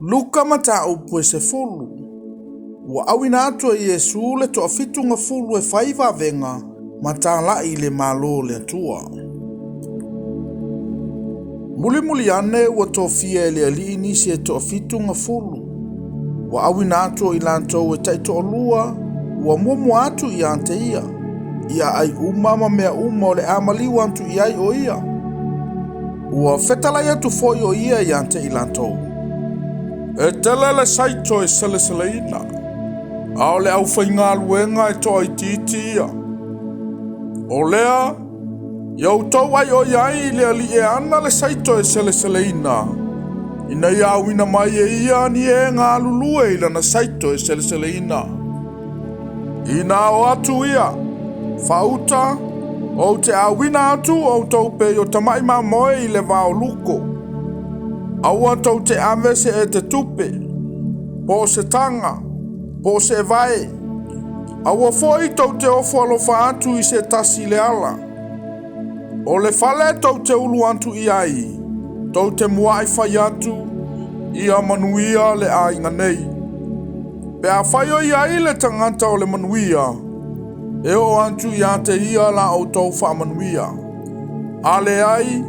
Luka mata upu e se fulu. Ua awina atua i Yesu le toa fitunga fulu e faiva venga mata la i le malo le atua. Muli ane ua tofia e le ali inisi e toa fitunga fulu. Ua awina atua i lantou e taito olua ua muamu atu i ante ia. Ia ai umama mea uma o le amaliwa antu i ai o ia. Ua fetalai atu foi o ia i ante i lantou. E telele saito e seleseleina. Ao le au whainga luenga e toa i titi ia. O lea, iau tau ai o iai le ali e ana le saito e seleseleina. Ina ia awina mai e ia ni e ngā lulue ila na saito e seleseleina. Ina o atu ia, fauta, o te awina atu o tau pe o tamai mamoe i le vao luko. Aua tau te avese e te tupe, po se tanga, po se vai. Aua foi tau te ofo alofa atu i se tasi le ala. O le fale tau te ulu atu i ai, tau te muai fai atu i a manuia le a inga nei. Pe a fai o i ai le tangata o le manuia, e o atu i a te ia la o tau wha manuia. A le ai,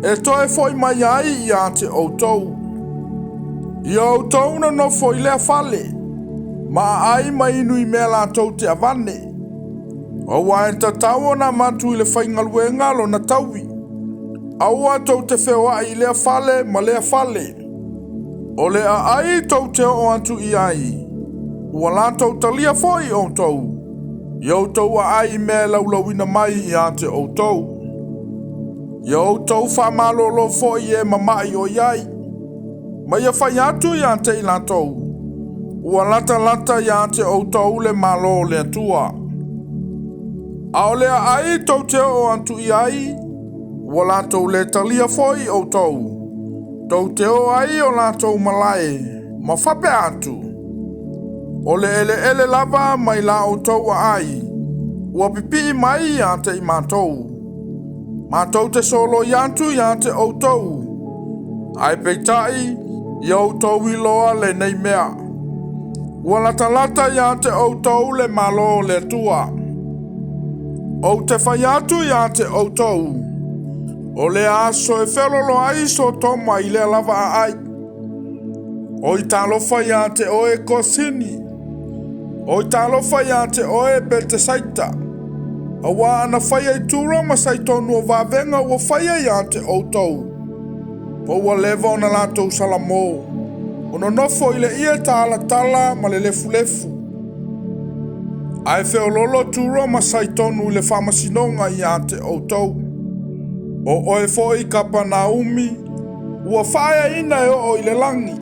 e toe foi mai ai i a te outou. I outou na no foi lea fale, ma ai mai inu i mea la tau te avane. O wa e tatau na matu i le whaingaluenga lo na taui. Aua tau te whewa i lea fale ma lea fale. O lea ai tau te o atu i ai. Ua la tau talia foi outou. I outou a ai mea laulawina mai i a te outou. Yo tau wha malolo fo i e mamai o iai. Ma ia whai atu i ante i lantou. Ua lata i ante o tau le malo le atua. Ao lea ai tau te o antu i ai. Ua latou le talia foi o tau. Tau te o ai o latou malae. Ma whape atu. O le ele lava mai la o tau a ai. Ua pipi mai i ante i matou. Mātou te solo i antu i ante outou. Ai peitai, i outou i loa le nei mea. Ua lata i ante outou le malo le tua. O te whai atu i ante outou. O le aso e whelolo ai so toma i le lava a ai. O i talofa i ante oe kosini. O i talofa i ante oe bete saita. Awa ana whaia i tūra ma saitonu o wavenga ua whaia i ante outou. Po ua lewa o na lātou salamo. Ono nofo i le ia tala ma le lefu. Ai whiololo tūra ma saitonu i le whamasinonga i ante outou. O oe foi kapa Naomi, ua whaia ina e o i le langi.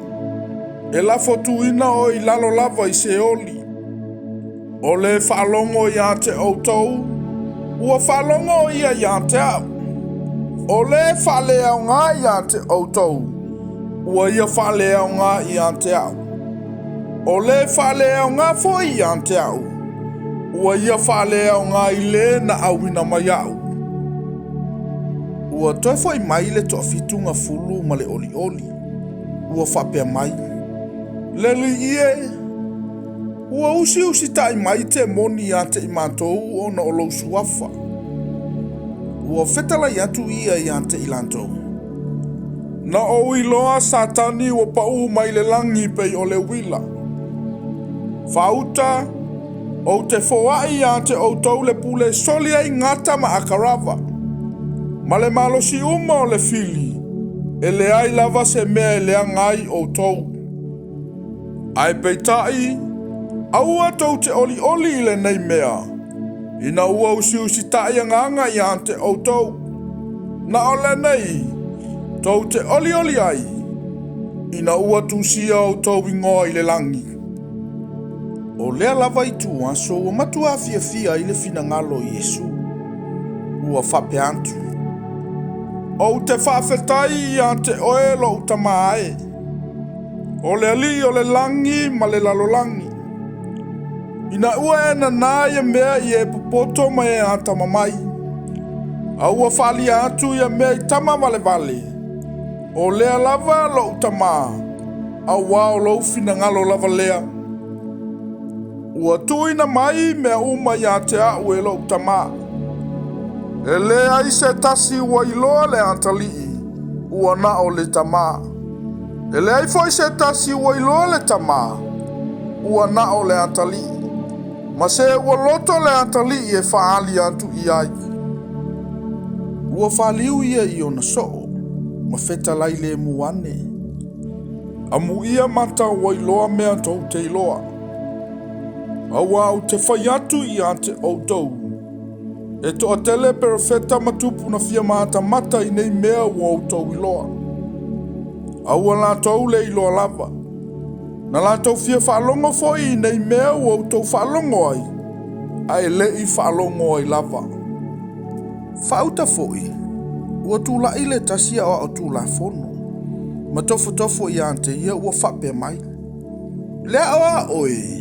E lafo tuina o i lalo lava i se oli. O le whaalongo i ante outou. Ua whalongo ia i ante au. O le whalea o ngā i ante outou. Ua ia whalea o ngā i ante au. O le whalea o ngā foi i ante au. Ua ia whalea o ngā i le na awina mai au. Ua toi foi mai le toa fitunga fulu ma le oli. Ua whapea mai. Le li ie. Ua usi tai mai te moni ate i mātou o na olo suafa. Ua whetala i atu ia i ante i lantou. Na o i loa satani ua pau mai le langi pei o le wila. Fauta, o te foa i ante o tau le pule soli ai ngata ma akarava. Ma le malosi uma o le fili, e le ai lava se mea e lea ngai o tau. Ai peitai, aua tau te oli i le nei mea. Ina ua usi tai nganga i ante o tau. Na ole nei, tau te oli ai. Ina ua tusia o tau ingoa i le langi. O lea lava i tu aso ua matua fia i le fina ngalo i Yesu. Ua whape antu. O te whawhetai i ante oe lo utamae. O le ali o le langi ma le lalolangi. Ina ua e na nāia mea i e pupoto mai e ata mamai. Aua whali atu i a mea i tama vale. O lea lava lo utama. a wao lau fina ngalo lava lea. Ua tuina mai mea uma ia te au e lau tama. E lea i se tasi ua iloa le antalii, ua na o le tama. E lea i foi se tasi ua iloa le tama, ua na o le antalii. Ma se ua loto le antalii e faali atu i ai. Ua faaliu ia i ona soo, ma feta lai le muane. Amu ia mata ua iloa mea tau te iloa. Awa au te whai atu i ante o tau. E to a tele perfeta matupu na fia maata mata i nei mea ua o tau iloa. Awa la tau le iloa lava. Na la tau fia whaalongo foi i nei mea ua o tau whaalongo ai. Ai le i whaalongo ai lava. Whauta foi. Ua tu la ile tasia o tu la fono. Ma tofo i ante ia ua whape mai. Lea oa oi.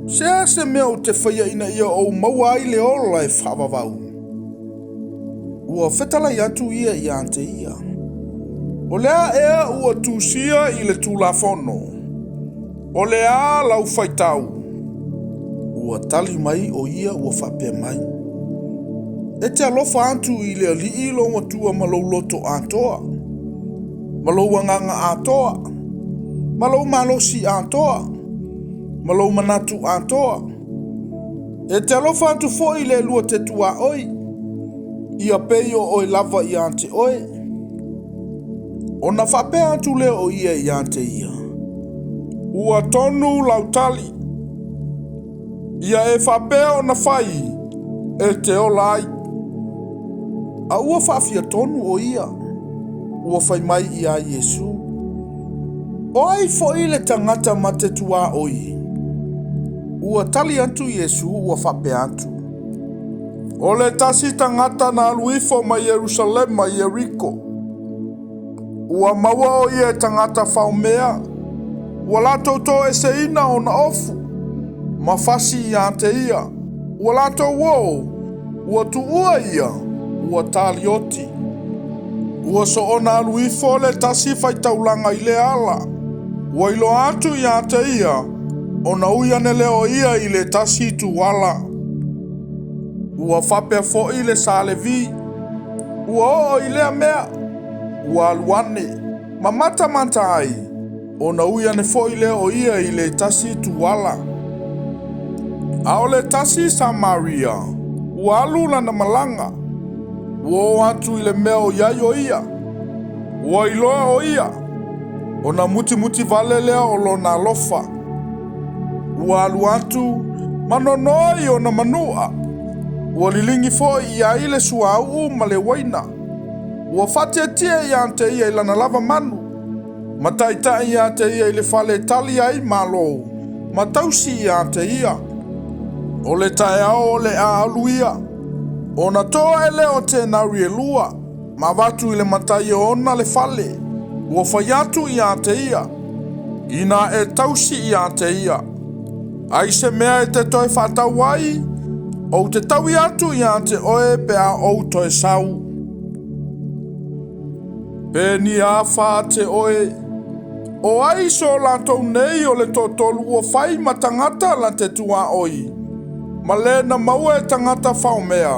Se mea o te whaia ina ia o maua ai le ola e whawawau. Ua whetala i atu ia i ante ia. O lea ea ua tūsia i le tūlafono. O lea lau whaitau. Ua tali mai o ia ua whapea mai. E te alofa atu i le ali i lo matua malou loto atoa. Malou anganga atoa. Malou malosi atoa. Malou manatu atoa. E te alofa atu fo i le lua te tua oi. Ia peio oi lava i ante oi. O na whapea atu leo o ia i ante ia. Ua tonu lautali. Ia e whapea o na whai. E te ola ai. A ua whawhia tonu o ia. Ua whai mai i a Yesu. O ai fo i le tangata ma te tua oi. Ua tali atu Yesu ua whapea atu. O le tasi tangata na aluifo ma Jerusalem ma Jericho. Ua maua o ia tangata whaumea. Ua lato to e se ina o na ofu. Ma fasi i ante ia. Ua lato wo. Ua tu ua ia. Ua tali oti. Ua so ona aluifo le tasi whaitaulanga i le ala. Ua ilo atu i ante ia. Ona uia ne leo ia i le tasi tu wala. Ua whapea fo i le salevi. Ua o i lea mea. Ua aluane. Ma mata ai. Ona uia ne fo i leo ia i le tasi tu wala. A o le tasi Samaria. Ua alula na malanga. Ua o atu i le mea o iaio ia. Ua iloa o ia. Ona muti vale lea o lo na lofa. Ua alu atu, manonoi o na manua. Ua lilingi fo i a ile sua au ma le waina. Ua fatia tia i ante ia i lana lava manu. Mataita i ante ia i le fale tali ai malo. Matausi i ante ia. O le tae ao o le a alu ia. O na toa ele o te nauri e lua. Ma vatu i le matai o ona le fale. Ua fayatu i ante ia. Ina e tausi i ante ia. Ai se mea e te toi whatau ai, o te taui atu i ante oe pe a o toi sau. Pe ni a wha te oe, o ai so lantou nei o le totolu o whai ma tangata la te tua oi. Ma le na maua e tangata whaumea.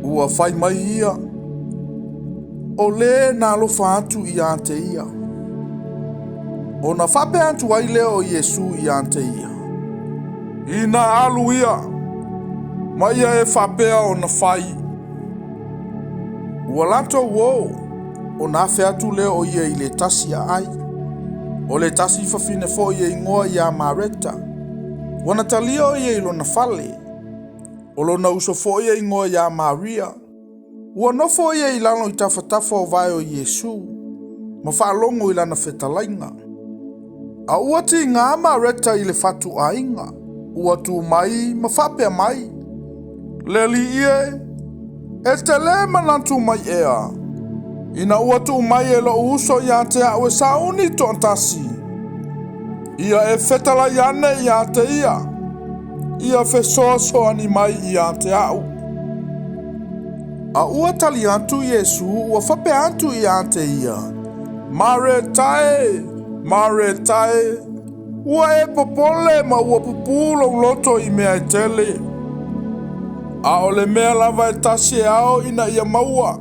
Ua whai mai ia. O le na alofa atu i ante ia. O na whape atu ai leo Yesu i ante ia. Ina alu ia. Ma ia e whapea o na whai. Ua lato wo. O na whea atu leo ia i le tasi a ai. O le tasi whawhine fo ia i ngoa i a mareta. Wana talio ia i lo na whale. O lo na uso fo ia i ngoa i a Maria. Ua nofo ia i lano i tawhatafa o vai o Yesu. Ma whaalongo i lana whetalainga. A ua ti ngā mareta i le whatu a inga. Ua tu mai ma whapea mai. Le li ie. E te le manatu mai ea. Ina ua tu mai e lo uso i a te au e sauni to antasi. Ia e whetala i ane i a te ia. Ia whesoa soani mai i a te au. A ua tali atu Yesu ua whape atu i ante ia. Mare tae. Mare tae, ua e popole ma ua pupula uloto I mea tele. A ole mea lava e tasi ao ina ia maua.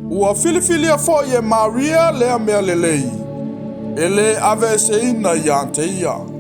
Ua filifili a fo e Maria lea mea lelei. Ele ave se ina ia te ia.